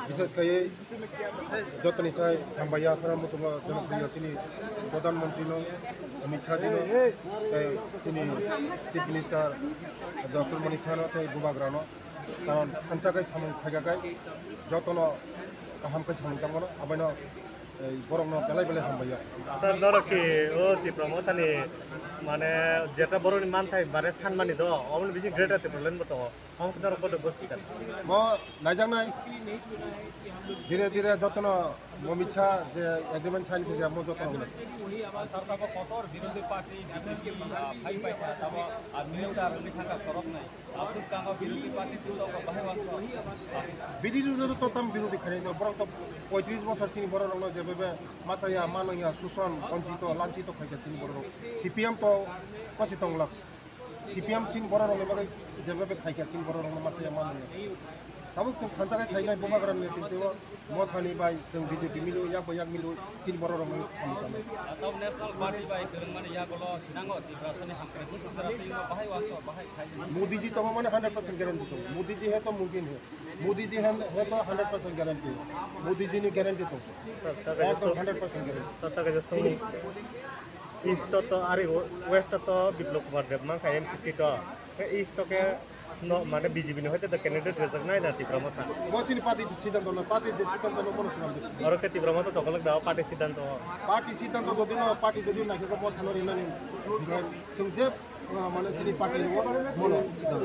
বিশেষ করে যতনি সাই হামবাইয়া খারা মুসুম জনপ্রিয় চিনি প্রধানমন্ত্রী নো অমিত শাহ জি নো চিনি chief minister doctor Manik Shah নো তাই বুবাগ্রানো কারণ হাঞ্চাকাই সামুং থাইগাকাই যতন কাহামকাই সামুং তামনো আবাইনো বরং বেলায় বেলায় হামবাইয়া স্যার ধরো কি ও তীব্রমতানি মানে যেটা বড় মান থাই বারে সানমানি দ অমন বেশি গ্রেট আছে প্রবলেম বতো অঙ্ক ধরো কত বসতি কাট ম নাইজাংনাই ধীরে ধীরে যতন অমিত শাহ যে এগ্রিমেন্ট সাইন থেকে মো যতন হলো सरकार को कठोर विरोधी पार्टी बीजेपी भाई पैसा तब मिनिस्टर लिखा करब नहीं ऑफिस का विरोधी पार्टी तो बाहे वांसो বিরোধী তো তাম বিরোধী খানি বরং তো 35 বছর চিনি বড় রং যেভাবে মাসাইয়া মানইয়া সুশন বঞ্চিত লাঞ্ছিত খাইকে চিনি বড় সিপিএম তো কসি তংলাক সিপিএম চিন বড় রং এবারে যেভাবে খাইকে চিনি বড় রং মাসাইয়া মানইয়া তাবুক जों खानजाखाय खायनाय बबाग्रान नेतृत्व मथानि बाय जों बीजेपी मिलु याक बयाक मिलु चिन बर रंग सामतानो तब नेशनल पार्टी बाय करन माने या गलो नांगो दिब्रासनि हामक्रे सुसरा तिंगो बाहाय वांसो बाहाय खाय मोदी जी तो माने 100% गारंटी तो मोदी जी है तो मुमकिन है मोदी जी है तो 100% गारंटी मोदी जी ने गारंटी तो एकदम 100% गारंटी ततका जस्तो ईस्ट तो आरे वेस्ट तो बिप्लव कुमार देव मा खाय एमपी तो ईस्ट के no মানে বিজেপি নো হতে ক্যান্ডিডেট রেজাল্ট নাই না তীব্রমতা মচিনি পার্টি সিদ্ধান্ত না পার্টি যে সিদ্ধান্ত নো কোনো শুনাম আর কে তীব্রমতা তকলক দাও পার্টি সিদ্ধান্ত যদি না পার্টি যদি না কেবল থানোর ইনানি जों जे মানে যিনি পার্টি মনো সিদ্ধান্ত